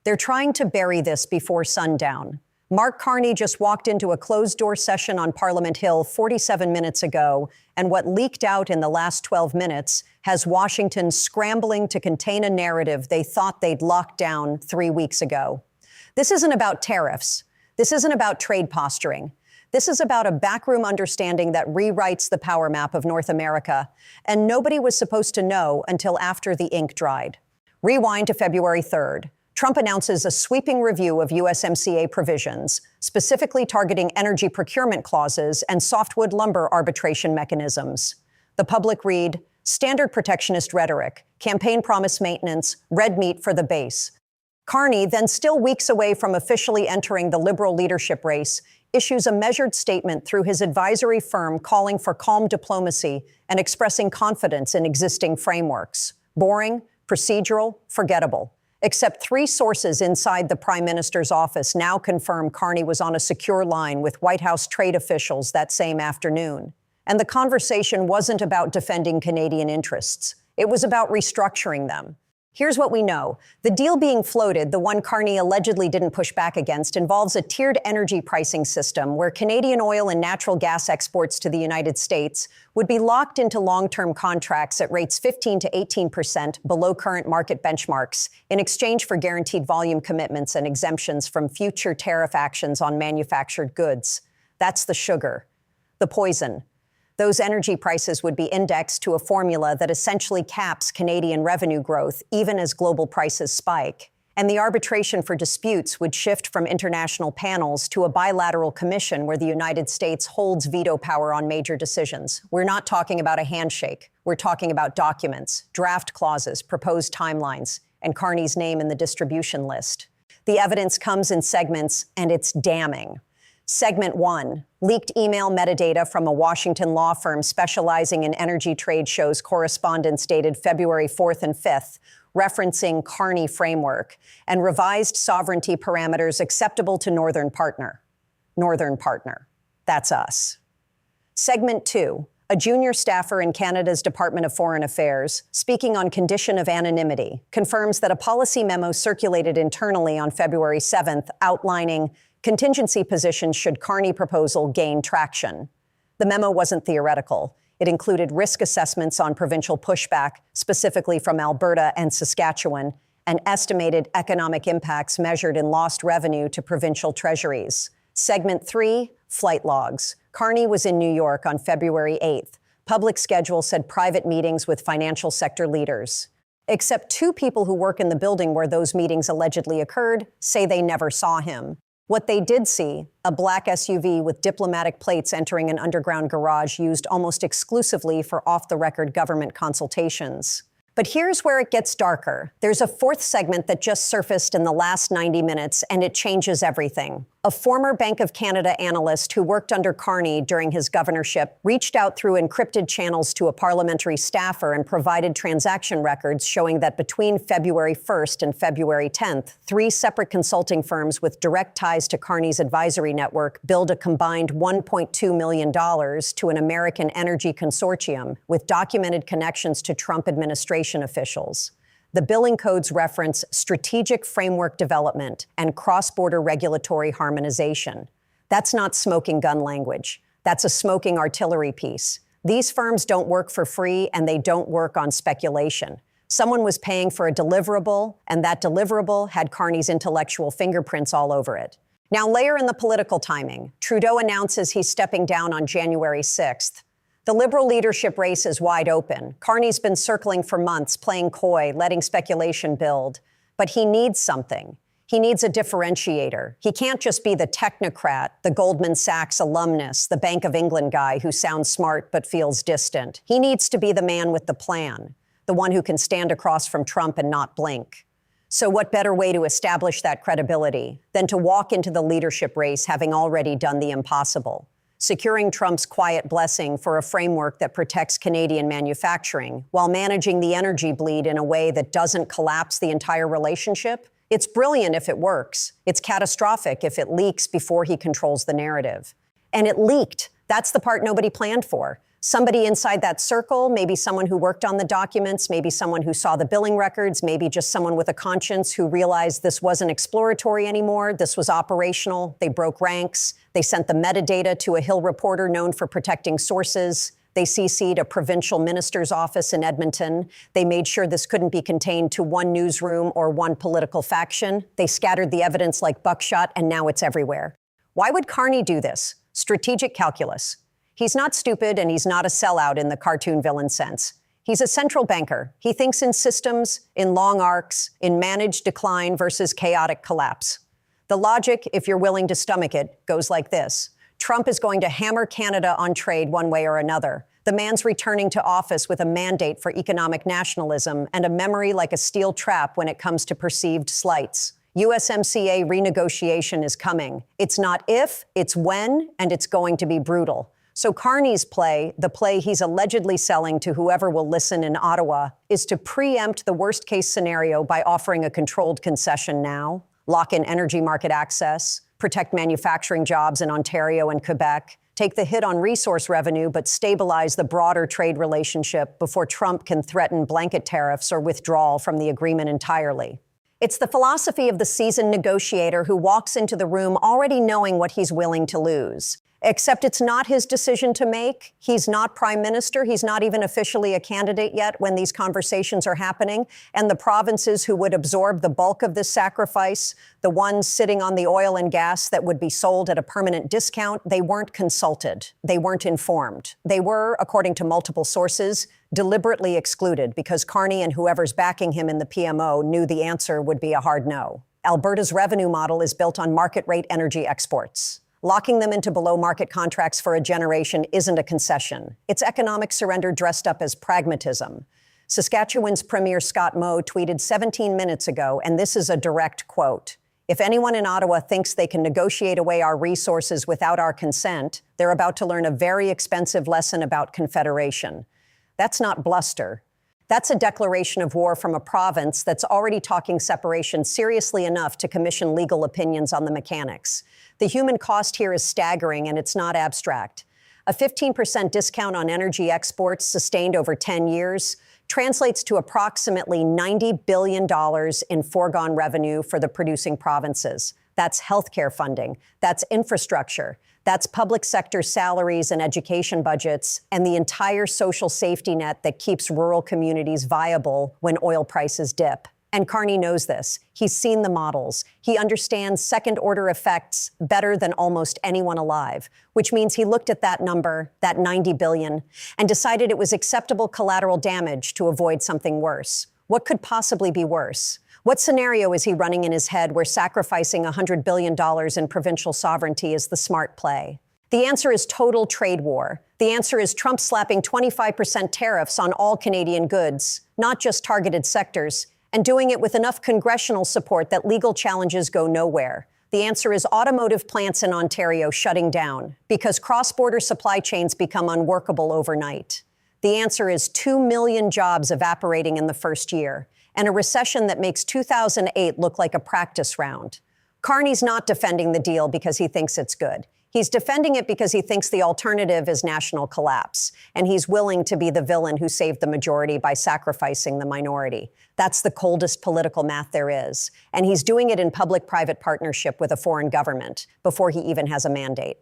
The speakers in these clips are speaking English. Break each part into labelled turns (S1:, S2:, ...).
S1: They're trying to bury this before sundown. Mark Carney just walked into a closed-door session on Parliament Hill 47 minutes ago, and what leaked out in the last 12 minutes has Washington scrambling to contain a narrative they thought they'd locked down 3 weeks ago. This isn't about tariffs. This isn't about trade posturing. This is about a backroom understanding that rewrites the power map of North America, and nobody was supposed to know until after the ink dried. Rewind to February 3rd. Trump announces a sweeping review of USMCA provisions, specifically targeting energy procurement clauses and softwood lumber arbitration mechanisms. The public read, standard protectionist rhetoric, campaign promise maintenance, red meat for the base. Carney, then still weeks away from officially entering the Liberal leadership race, issues a measured statement through his advisory firm calling for calm diplomacy and expressing confidence in existing frameworks. Boring, procedural, forgettable. Except 3 sources inside the Prime Minister's office now confirm Carney was on a secure line with White House trade officials that same afternoon. And the conversation wasn't about defending Canadian interests. It was about restructuring them. Here's what we know. The deal being floated, the one Carney allegedly didn't push back against, involves a tiered energy pricing system where Canadian oil and natural gas exports to the United States would be locked into long-term contracts at rates 15 to 18% below current market benchmarks in exchange for guaranteed volume commitments and exemptions from future tariff actions on manufactured goods. That's the sugar. The poison. Those energy prices would be indexed to a formula that essentially caps Canadian revenue growth even as global prices spike. And the arbitration for disputes would shift from international panels to a bilateral commission where the United States holds veto power on major decisions. We're not talking about a handshake. We're talking about documents, draft clauses, proposed timelines, and Carney's name in the distribution list. The evidence comes in segments, and it's damning. Segment 1, leaked email metadata from a Washington law firm specializing in energy trade shows correspondence dated February 4th and 5th, referencing Carney framework, and revised sovereignty parameters acceptable to Northern Partner. Northern Partner. That's us. Segment 2, a junior staffer in Canada's Department of Foreign Affairs, speaking on condition of anonymity, confirms that a policy memo circulated internally on February 7th outlining contingency positions should Carney proposal gain traction. The memo wasn't theoretical. It included risk assessments on provincial pushback, specifically from Alberta and Saskatchewan, and estimated economic impacts measured in lost revenue to provincial treasuries. Segment 3, flight logs. Carney was in New York on February 8th. Public schedule said private meetings with financial sector leaders. Except 2 people who work in the building where those meetings allegedly occurred say they never saw him. What they did see, a black SUV with diplomatic plates entering an underground garage used almost exclusively for off-the-record government consultations. But here's where it gets darker. There's a 4th segment that just surfaced in the last 90 minutes, and it changes everything. A former Bank of Canada analyst who worked under Carney during his governorship reached out through encrypted channels to a parliamentary staffer and provided transaction records showing that between February 1st and February 10th, 3 separate consulting firms with direct ties to Carney's advisory network billed a combined $1.2 million to an American energy consortium with documented connections to Trump administration officials. The billing codes reference strategic framework development and cross-border regulatory harmonization. That's not smoking gun language. That's a smoking artillery piece. These firms don't work for free, and they don't work on speculation. Someone was paying for a deliverable, and that deliverable had Carney's intellectual fingerprints all over it. Now layer in the political timing. Trudeau announces he's stepping down on January 6th. The Liberal leadership race is wide open. Carney's been circling for months, playing coy, letting speculation build. But he needs something. He needs a differentiator. He can't just be the technocrat, the Goldman Sachs alumnus, the Bank of England guy who sounds smart but feels distant. He needs to be the man with the plan, the one who can stand across from Trump and not blink. So what better way to establish that credibility than to walk into the leadership race having already done the impossible? Securing Trump's quiet blessing for a framework that protects Canadian manufacturing while managing the energy bleed in a way that doesn't collapse the entire relationship? It's brilliant if it works. It's catastrophic if it leaks before he controls the narrative. And it leaked. That's the part nobody planned for. Somebody inside that circle, maybe someone who worked on the documents, maybe someone who saw the billing records, maybe just someone with a conscience who realized this wasn't exploratory anymore, this was operational. They broke ranks. They sent the metadata to a Hill reporter known for protecting sources. They CC'd a provincial minister's office in Edmonton. They made sure this couldn't be contained to one newsroom or one political faction. They scattered the evidence like buckshot, and now it's everywhere. Why would Carney do this? Strategic calculus. He's not stupid, and he's not a sellout in the cartoon villain sense. He's a central banker. He thinks in systems, in long arcs, in managed decline versus chaotic collapse. The logic, if you're willing to stomach it, goes like this. Trump is going to hammer Canada on trade one way or another. The man's returning to office with a mandate for economic nationalism and a memory like a steel trap when it comes to perceived slights. USMCA renegotiation is coming. It's not if, it's when, and it's going to be brutal. So Carney's play, the play he's allegedly selling to whoever will listen in Ottawa, is to preempt the worst-case scenario by offering a controlled concession now, lock in energy market access, protect manufacturing jobs in Ontario and Quebec, take the hit on resource revenue but stabilize the broader trade relationship before Trump can threaten blanket tariffs or withdrawal from the agreement entirely. It's the philosophy of the seasoned negotiator who walks into the room already knowing what he's willing to lose. Except it's not his decision to make. He's not prime minister. He's not even officially a candidate yet when these conversations are happening. And the provinces who would absorb the bulk of this sacrifice, the ones sitting on the oil and gas that would be sold at a permanent discount, they weren't consulted. They weren't informed. They were, according to multiple sources, deliberately excluded because Carney and whoever's backing him in the PMO knew the answer would be a hard no. Alberta's revenue model is built on market rate energy exports. Locking them into below-market contracts for a generation isn't a concession. It's economic surrender dressed up as pragmatism. Saskatchewan's Premier Scott Moe tweeted 17 minutes ago, and this is a direct quote, "If anyone in Ottawa thinks they can negotiate away our resources without our consent, they're about to learn a very expensive lesson about confederation." That's not bluster. That's a declaration of war from a province that's already talking separation seriously enough to commission legal opinions on the mechanics. The human cost here is staggering, and it's not abstract. A 15% discount on energy exports sustained over 10 years translates to approximately $90 billion in foregone revenue for the producing provinces. That's healthcare funding. That's infrastructure. That's public sector salaries and education budgets, and the entire social safety net that keeps rural communities viable when oil prices dip. And Carney knows this. He's seen the models. He understands second-order effects better than almost anyone alive, which means he looked at that number, that 90 billion, and decided it was acceptable collateral damage to avoid something worse. What could possibly be worse? What scenario is he running in his head where sacrificing $100 billion in provincial sovereignty is the smart play? The answer is total trade war. The answer is Trump slapping 25% tariffs on all Canadian goods, not just targeted sectors, and doing it with enough congressional support that legal challenges go nowhere. The answer is automotive plants in Ontario shutting down because cross-border supply chains become unworkable overnight. The answer is 2 million jobs evaporating in the first year, and a recession that makes 2008 look like a practice round. Carney's not defending the deal because he thinks it's good. He's defending it because he thinks the alternative is national collapse, and he's willing to be the villain who saved the majority by sacrificing the minority. That's the coldest political math there is, and he's doing it in public-private partnership with a foreign government before he even has a mandate.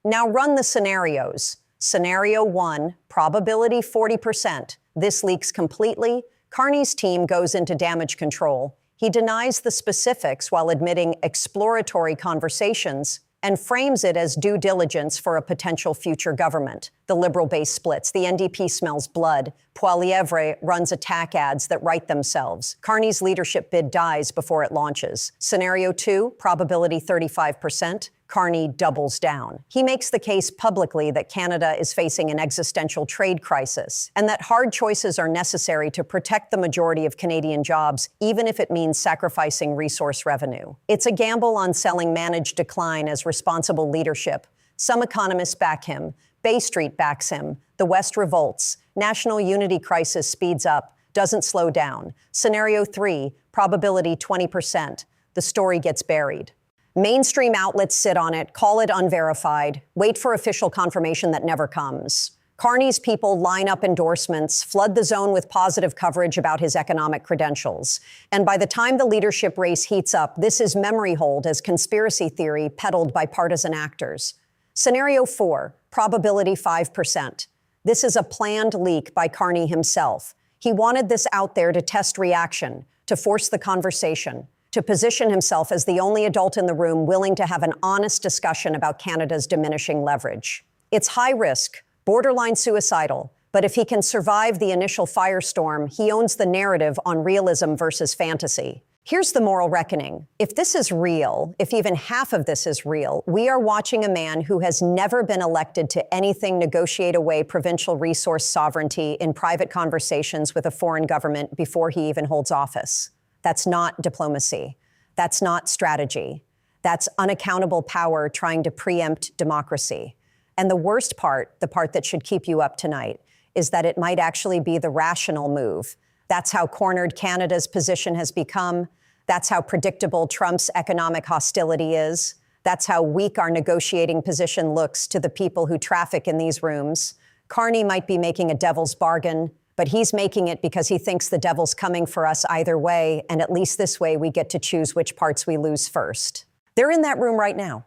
S1: Now run the scenarios. Scenario 1, probability 40%. This leaks completely. Carney's team goes into damage control. He denies the specifics while admitting exploratory conversations and frames it as due diligence for a potential future government. The Liberal base splits. The NDP smells blood. Poilievre runs attack ads that write themselves. Carney's leadership bid dies before it launches. Scenario 2, probability 35%. Carney doubles down. He makes the case publicly that Canada is facing an existential trade crisis and that hard choices are necessary to protect the majority of Canadian jobs, even if it means sacrificing resource revenue. It's a gamble on selling managed decline as responsible leadership. Some economists back him. Bay Street backs him. The West revolts. National unity crisis speeds up, doesn't slow down. Scenario 3, probability 20%. The story gets buried. Mainstream outlets sit on it, call it unverified, wait for official confirmation that never comes. Carney's people line up endorsements, flood the zone with positive coverage about his economic credentials. And by the time the leadership race heats up, this is memory hold as conspiracy theory peddled by partisan actors. Scenario 4, probability 5%. This is a planned leak by Carney himself. He wanted this out there to test reaction, to force the conversation, to position himself as the only adult in the room willing to have an honest discussion about Canada's diminishing leverage. It's high risk, borderline suicidal, but if he can survive the initial firestorm, he owns the narrative on realism versus fantasy. Here's the moral reckoning. If this is real, if even half of this is real, we are watching a man who has never been elected to anything negotiate away provincial resource sovereignty in private conversations with a foreign government before he even holds office. That's not diplomacy. That's not strategy. That's unaccountable power trying to preempt democracy. And the worst part, the part that should keep you up tonight, is that it might actually be the rational move. That's how cornered Canada's position has become. That's how predictable Trump's economic hostility is. That's how weak our negotiating position looks to the people who traffic in these rooms. Carney might be making a devil's bargain, but he's making it because he thinks the devil's coming for us either way, and at least this way we get to choose which parts we lose first. They're in that room right now.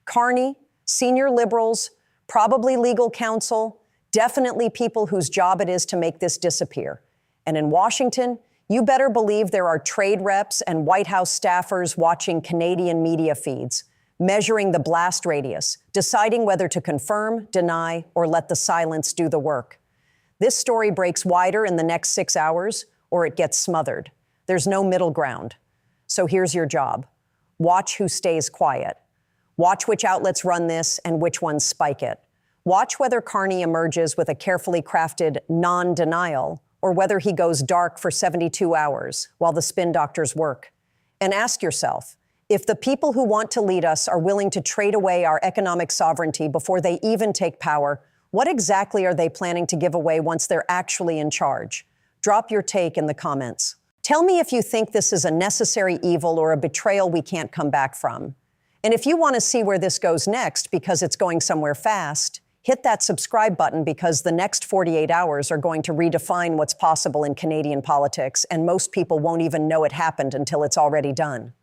S1: Carney, senior Liberals, probably legal counsel, definitely people whose job it is to make this disappear. And in Washington, you better believe there are trade reps and White House staffers watching Canadian media feeds, measuring the blast radius, deciding whether to confirm, deny, or let the silence do the work. This story breaks wider in the next 6 hours, or it gets smothered. There's no middle ground. So here's your job. Watch who stays quiet. Watch which outlets run this and which ones spike it. Watch whether Carney emerges with a carefully crafted non-denial or whether he goes dark for 72 hours while the spin doctors work. And ask yourself, if the people who want to lead us are willing to trade away our economic sovereignty before they even take power, what exactly are they planning to give away once they're actually in charge? Drop your take in the comments. Tell me if you think this is a necessary evil or a betrayal we can't come back from. And if you want to see where this goes next because it's going somewhere fast, hit that subscribe button because the next 48 hours are going to redefine what's possible in Canadian politics, and most people won't even know it happened until it's already done.